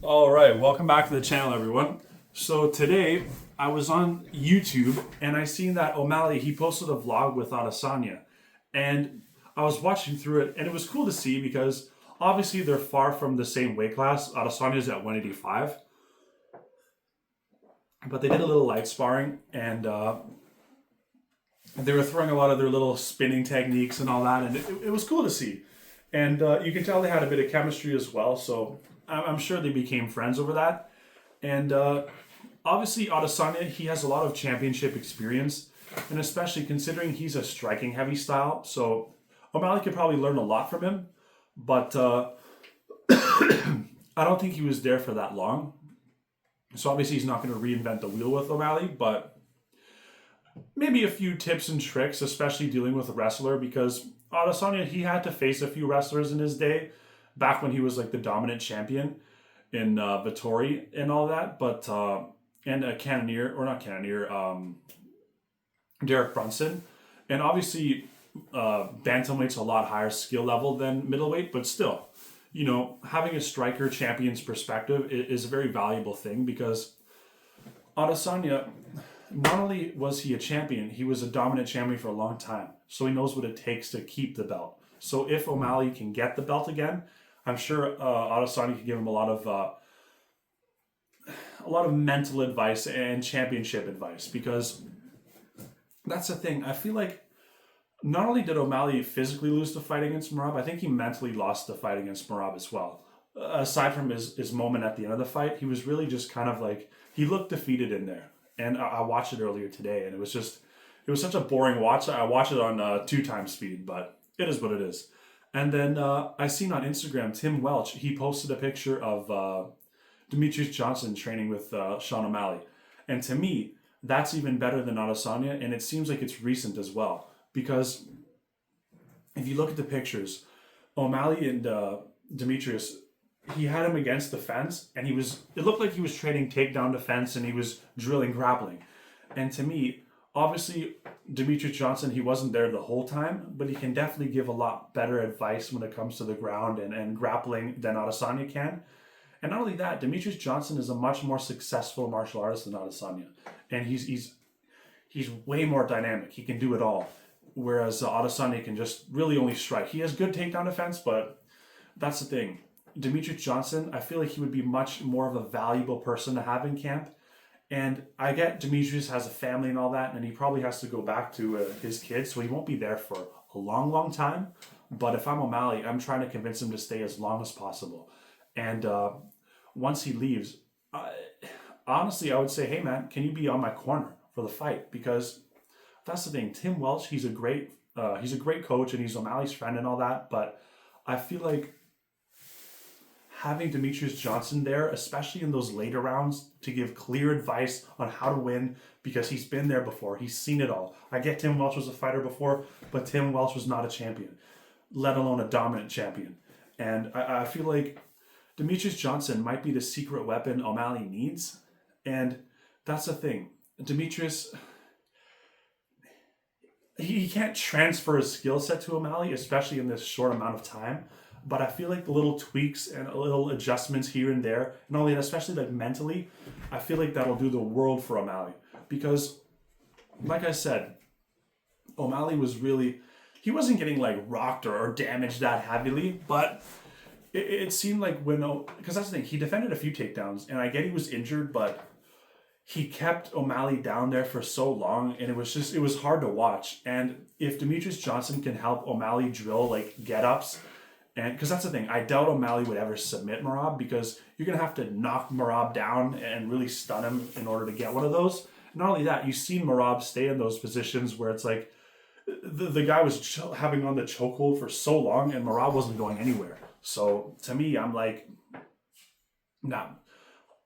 All right, welcome back to the channel, everyone. So today I was on YouTube and I seen that O'Malley he posted a vlog with Adesanya, and I was watching through it, and it was cool to see because obviously they're far from the same weight class. Adesanya's at 185, but they did a little light sparring, and they were throwing a lot of their little spinning techniques and all that, and it was cool to see. And you can tell they had a bit of chemistry as well, so I'm sure they became friends over that. And obviously, Adesanya, he has a lot of championship experience, and especially considering he's a striking heavy style, so O'Malley could probably learn a lot from him, but I don't think he was there for that long. So obviously, he's not going to reinvent the wheel with O'Malley, but maybe a few tips and tricks, especially dealing with a wrestler, because Adesanya, he had to face a few wrestlers in his day, back when he was like the dominant champion in Vittori and all that, but and a Cannoneer, or not Cannoneer, Derek Brunson, and obviously bantamweight's a lot higher skill level than middleweight, but still, having a striker champion's perspective is a very valuable thing because Adesanya, not only was he a champion, he was a dominant champion for a long time. So he knows what it takes to keep the belt. So if O'Malley can get the belt again, I'm sure Adesanya can give him a lot of mental advice and championship advice, because that's the thing. I feel like not only did O'Malley physically lose the fight against Merab, I think he mentally lost the fight against Merab as well. Aside from his moment at the end of the fight, he was really just kind of like, he looked defeated in there. And I watched it earlier today, and it was such a boring watch. I watched it on 2 times speed, but it is what it is. And then I seen on Instagram, Tim Welch, he posted a picture of Demetrious Johnson training with Sean O'Malley. And to me, that's even better than Adesanya, and it seems like it's recent as well. Because if you look at the pictures, O'Malley and Demetrious, he had him against the fence, and it looked like he was trading takedown defense, and he was drilling grappling. And to me, obviously, Demetrious Johnson, he wasn't there the whole time, but he can definitely give a lot better advice when it comes to the ground and grappling than Adesanya can. And not only that, Demetrious Johnson is a much more successful martial artist than Adesanya. And he's way more dynamic. He can do it all. Whereas Adesanya can just really only strike. He has good takedown defense, but that's the thing. Demetrious Johnson, I feel like he would be much more of a valuable person to have in camp. And I get Demetrious has a family and all that, and he probably has to go back to his kids, so he won't be there for a long, long time. But if I'm O'Malley, I'm trying to convince him to stay as long as possible. And once he leaves, honestly, I would say, hey man, can you be on my corner for the fight? Because that's the thing. Tim Welch, he's a great coach, and he's O'Malley's friend and all that. But I feel like having Demetrious Johnson there, especially in those later rounds, to give clear advice on how to win, because he's been there before. He's seen it all. I get Tim Welch was a fighter before, but Tim Welch was not a champion, let alone a dominant champion. And I feel like Demetrious Johnson might be the secret weapon O'Malley needs. And that's the thing. Demetrious, he can't transfer his skill set to O'Malley, especially in this short amount of time. But I feel like the little tweaks and little adjustments here and there, and only especially like mentally, I feel like that'll do the world for O'Malley. Because, like I said, O'Malley he wasn't getting like rocked or damaged that heavily, but it seemed like because that's the thing, he defended a few takedowns, and I get he was injured, but he kept O'Malley down there for so long, and it was hard to watch. And if Demetrious Johnson can help O'Malley drill like get-ups, and because that's the thing, I doubt O'Malley would ever submit Merab, because you're going to have to knock Merab down and really stun him in order to get one of those. Not only that, you've seen Merab stay in those positions where it's like the guy was having on the chokehold for so long, and Merab wasn't going anywhere. So to me, I'm like, nah.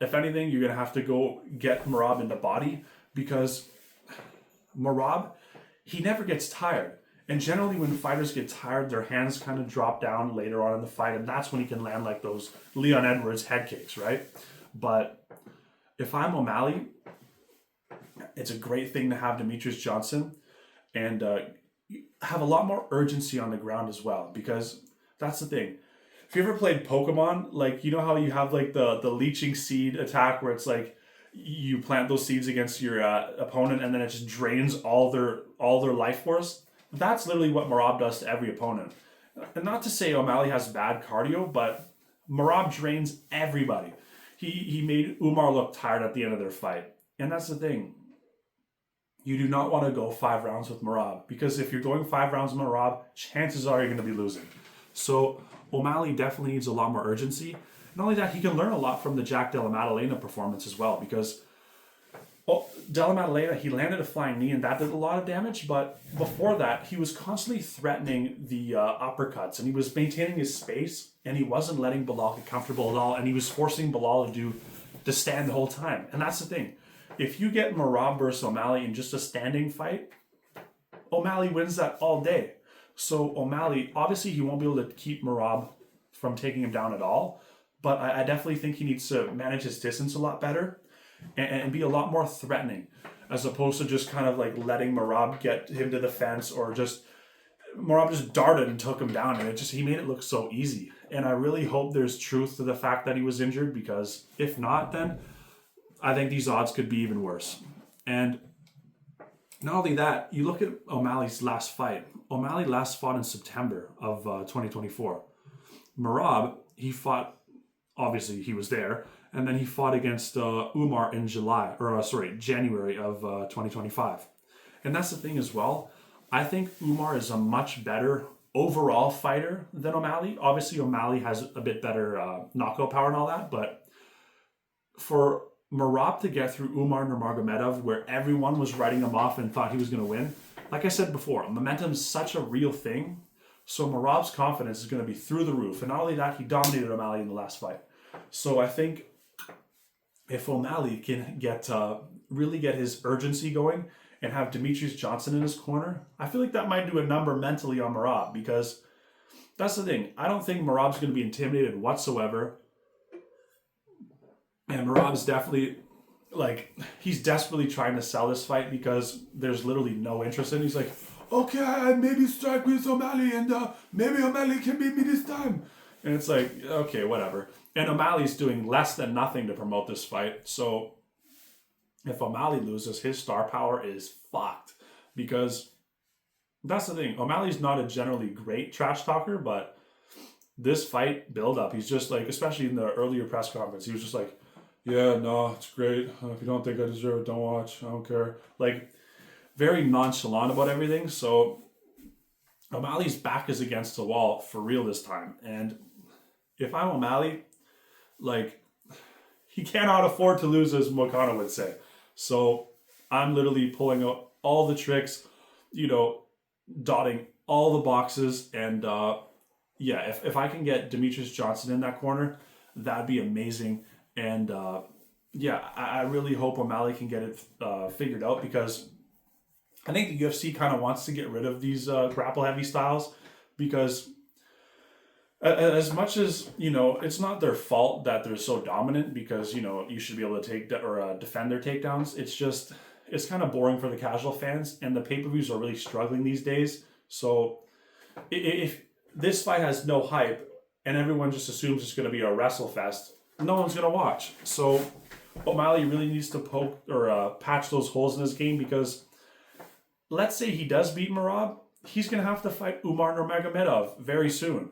If anything, you're going to have to go get Merab in the body, because Merab, he never gets tired. And generally when fighters get tired, their hands kind of drop down later on in the fight, and that's when he can land like those Leon Edwards head kicks, right? But if I'm O'Malley, it's a great thing to have Demetrious Johnson and have a lot more urgency on the ground as well, because that's the thing. if you ever played Pokemon, like you know how you have like the leeching seed attack where it's like you plant those seeds against your opponent and then it just drains all their life force. That's literally what Merab does to every opponent. And not to say O'Malley has bad cardio, but Merab drains everybody. He made Umar look tired at the end of their fight, and that's the thing. You do not want to go 5 rounds with Merab because if you're going 5 rounds with Merab, chances are you're going to be losing. So O'Malley definitely needs a lot more urgency. Not only that, he can learn a lot from the Jack Della Maddalena performance as well because Della Maddalena, he landed a flying knee and that did a lot of damage, but before that, he was constantly threatening the uppercuts and he was maintaining his space and he wasn't letting Bilal get comfortable at all and he was forcing Bilal to stand the whole time. And that's the thing. If you get Merab versus O'Malley in just a standing fight, O'Malley wins that all day. So O'Malley, obviously he won't be able to keep Merab from taking him down at all, but I definitely think he needs to manage his distance a lot better and be a lot more threatening as opposed to just kind of like letting Merab get him to the fence or just Merab just darted and took him down and he made it look so easy. And I really hope there's truth to the fact that he was injured because if not, then I think these odds could be even worse. And not only that, you look at O'Malley's last fight. O'Malley last fought in September of 2024. Merab, he fought, obviously he was there, and then he fought against Umar in January of 2025. And that's the thing as well. I think Umar is a much better overall fighter than O'Malley. Obviously, O'Malley has a bit better knockout power and all that, but for Merab to get through Umar Nurmagomedov, where everyone was writing him off and thought he was going to win, like I said before, momentum is such a real thing. So Merab's confidence is going to be through the roof. And not only that, he dominated O'Malley in the last fight. So I think if O'Malley can really get his urgency going and have Demetrious Johnson in his corner, I feel like that might do a number mentally on Merab because that's the thing. I don't think Merab's going to be intimidated whatsoever. And Merab's definitely, he's desperately trying to sell this fight because there's literally no interest in it. He's like, okay, maybe strike with O'Malley and maybe O'Malley can beat me this time. And it's like, okay, whatever. And O'Malley's doing less than nothing to promote this fight. So if O'Malley loses, his star power is fucked. Because that's the thing. O'Malley's not a generally great trash talker, but this fight build up, he's just like, especially in the earlier press conference, he was just like, yeah, no, it's great. If you don't think I deserve it, don't watch. I don't care. Like, very nonchalant about everything. So O'Malley's back is against the wall for real this time. And if I'm O'Malley, he cannot afford to lose, as Moicano would say. So I'm literally pulling out all the tricks, dotting all the boxes. And if I can get Demetrious Johnson in that corner, that'd be amazing. And I really hope O'Malley can get it figured out because I think the UFC kind of wants to get rid of these grapple heavy styles because as much as, it's not their fault that they're so dominant because, you should be able to take or defend their takedowns. It's kind of boring for the casual fans and the pay-per-views are really struggling these days. So if this fight has no hype and everyone just assumes it's going to be a wrestle fest, no one's going to watch. So O'Malley really needs to poke or patch those holes in his game because let's say he does beat Merab, he's going to have to fight Umar Nurmagomedov very soon.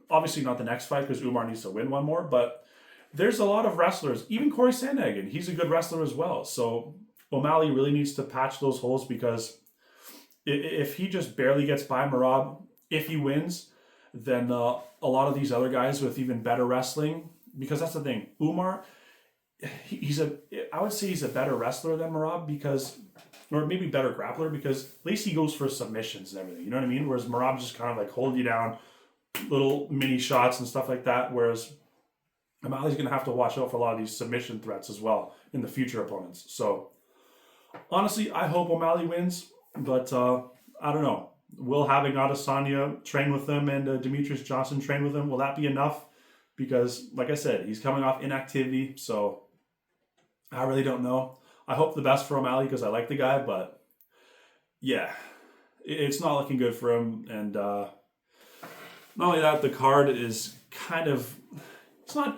Obviously not the next fight because Umar needs to win one more, but there's a lot of wrestlers, even Corey Sandhagen, he's a good wrestler as well. So O'Malley really needs to patch those holes because if he just barely gets by Merab, if he wins, then a lot of these other guys with even better wrestling, because that's the thing, Umar, I would say he's a better wrestler than Merab because, or maybe better grappler because at least he goes for submissions and everything, you know what I mean? Whereas Merab just kind of like hold you down, little mini shots and stuff like that, whereas O'Malley's going to have to watch out for a lot of these submission threats as well in the future opponents. So honestly, I hope O'Malley wins, but I don't know. Will having Adesanya train with him and Demetrious Johnson train with him, will that be enough? Because, like I said, he's coming off inactivity, so I really don't know. I hope the best for O'Malley because I like the guy, but yeah, it's not looking good for him. And not only that, the card is kind of,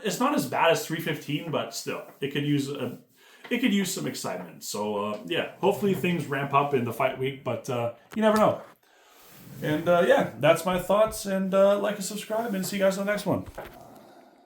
it's not as bad as 315, but still, it could use some excitement. So yeah, hopefully things ramp up in the fight week, but you never know. And yeah, that's my thoughts. And like and subscribe, and see you guys on the next one.